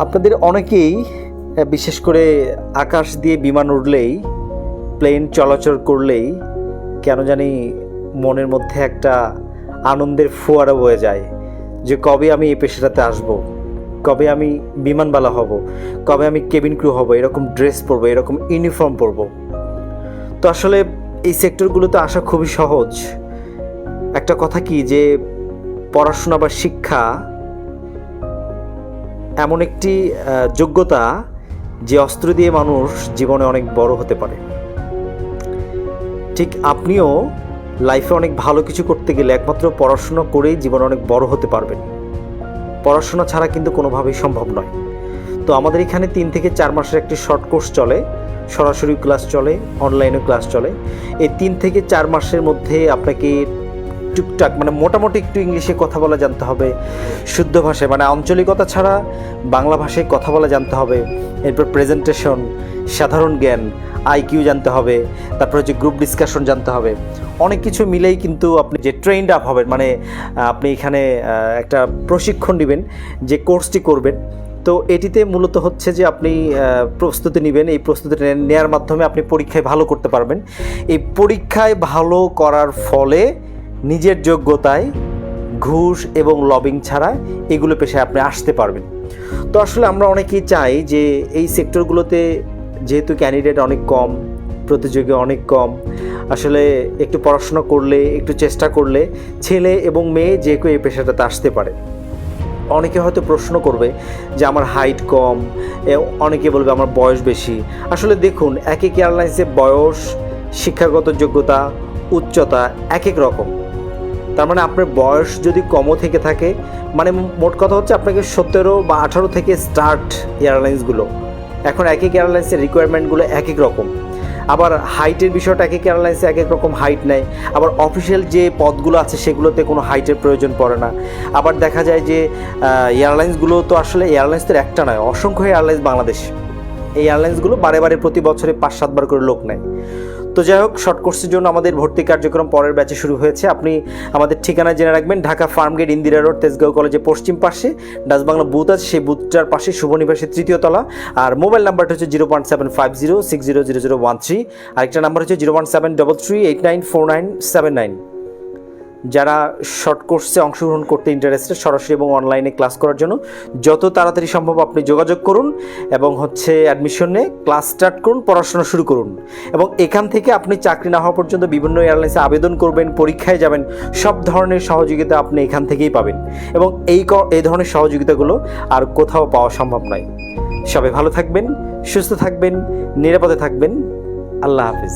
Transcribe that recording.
আপনাদের অনেকেই বিশেষ করে আকাশ দিয়ে বিমান উড়লেই, প্লেন চলাচল করলেই কেন জানি মনের মধ্যে একটা আনন্দের ফোয়ারা বয়ে যায় যে কবে আমি এই পেশাটাতে আসব, কবে আমি বিমানবালা হব, কবে আমি কেবিন ক্রু হব, এরকম ড্রেস পরবো, এরকম ইউনিফর্ম পরবো। তো আসলে এই সেক্টরগুলোতে আসা খুবই সহজ। একটা কথা কি যে পড়াশোনা বা শিক্ষা এমন একটি যোগ্যতা যে অস্ত্র দিয়ে মানুষ জীবনে অনেক বড় হতে পারে। ঠিক আপনিও লাইফে অনেক ভালো কিছু করতে গেলে একমাত্র পড়াশোনা করেই জীবনে অনেক বড় হতে পারবেন। পড়াশোনা ছাড়া কিন্তু কোনোভাবেই সম্ভব নয়। তো আমাদের এখানে 3 থেকে 4 মাসের একটি শর্ট কোর্স চলে, সরাসরি ক্লাস চলে, অনলাইনে ক্লাস চলে। এই 3 থেকে 4 মাসের মধ্যে আপনাকে টুকটাক মানে মোটামুটি একটু ইংলিশে কথা বলা জানতে হবে, শুদ্ধ ভাষায় মানে আঞ্চলিকতা ছাড়া বাংলা ভাষায় কথা বলা জানতে হবে। এরপর প্রেজেন্টেশন, সাধারণ জ্ঞান, আইকিউ জানতে হবে, তারপর হচ্ছে গ্রুপ ডিসকাশন জানতে হবে। অনেক কিছু মিলেই কিন্তু আপনি যে ট্রেন্ড আপ হবেন, মানে আপনি এখানে একটা প্রশিক্ষণ নেবেন, যে কোর্সটি করবেন। তো এটিতে মূলত হচ্ছে যে আপনি প্রস্তুতি নেবেন। এই প্রস্তুতি নেওয়ার মাধ্যমে আপনি পরীক্ষায় ভালো করতে পারবেন। এই পরীক্ষায় ভালো করার ফলে নিজের যোগ্যতায় ঘুষ এবং লবিং ছাড়া এগুলো পেশায় আপনি আসতে পারবেন। তো আসলে আমরা অনেকেই চাই যে এই সেক্টরগুলোতে যেহেতু ক্যান্ডিডেট অনেক কম, প্রতিযোগী অনেক কম, আসলে একটু পড়াশোনা করলে, একটু চেষ্টা করলে ছেলে এবং মেয়ে যে কেউ এই পেশাটাতে আসতে পারে। অনেকে হয়তো প্রশ্ন করবে যে আমার হাইট কম, অনেকে বলবে আমার বয়স বেশি। আসলে দেখুন, এক এক এয়ারলাইন্সে বয়স, শিক্ষাগত যোগ্যতা, উচ্চতা এক এক রকম। তার মানে আপনার বয়স যদি কমও থেকে থাকে, মানে মোট কথা হচ্ছে আপনাকে 17 বা 18 থেকে স্টার্ট এয়ারলাইন্সগুলো। এখন এক এক এয়ারলাইন্সের রিকোয়ারমেন্টগুলো এক এক রকম। আবার হাইটের বিষয়টা এক এক এয়ারলাইন্সে এক এক রকম হাইট নেয়। আবার অফিসিয়াল যে পদগুলো আছে সেগুলোতে কোনো হাইটের প্রয়োজন পড়ে না। আবার দেখা যায় যে এয়ারলাইন্সগুলো তো আসলে এয়ারলাইন্স তো একটা নয়, অসংখ্য এয়ারলাইন্স বাংলাদেশ। এই এয়ারলাইন্সগুলো বারে বারে প্রতি বছরে 5-7 বার করে লোক নেয়। তো যাই হোক, শর্ট কোর্সের জন্য আমাদের ভর্তি কার্যক্রম পরের ব্যাচে শুরু হয়েছে। আপনি আমাদের ঠিকানা জেনে রাখবেন, ঢাকা ফার্মগেট, ইন্দিরা রোড, তেজগাঁও কলেজের পশ্চিম পাশে ডাচ বাংলা বুথ আছে, সেই বুথটার পাশে শুভনিবাসের 3য় তলা। আর মোবাইল নাম্বারটা হচ্ছে 01750600013। আরেকটা নাম্বার হচ্ছে 01733894979। যারা শর্ট কোর্সে অংশগ্রহণ করতে ইন্টারেস্টেড, সরাসরি এবং অনলাইনে ক্লাস করার জন্য যত তাড়াতাড়ি সম্ভব আপনি যোগাযোগ করুন এবং অ্যাডমিশন নিয়ে ক্লাস স্টার্ট করুন, পড়াশোনা শুরু করুন। এবং এখান থেকে আপনি চাকরি না হওয়া পর্যন্ত বিভিন্ন এয়ারলাইন্সে আবেদন করবেন, পরীক্ষায় যাবেন, সব ধরনের সহযোগিতা আপনি এখান থেকেই পাবেন। এবং এই ধরনের সহযোগিতাগুলো আর কোথাও পাওয়া সম্ভব নয়। সবাই ভালো থাকবেন, সুস্থ থাকবেন, নিরাপদে থাকবেন। আল্লাহ হাফিজ।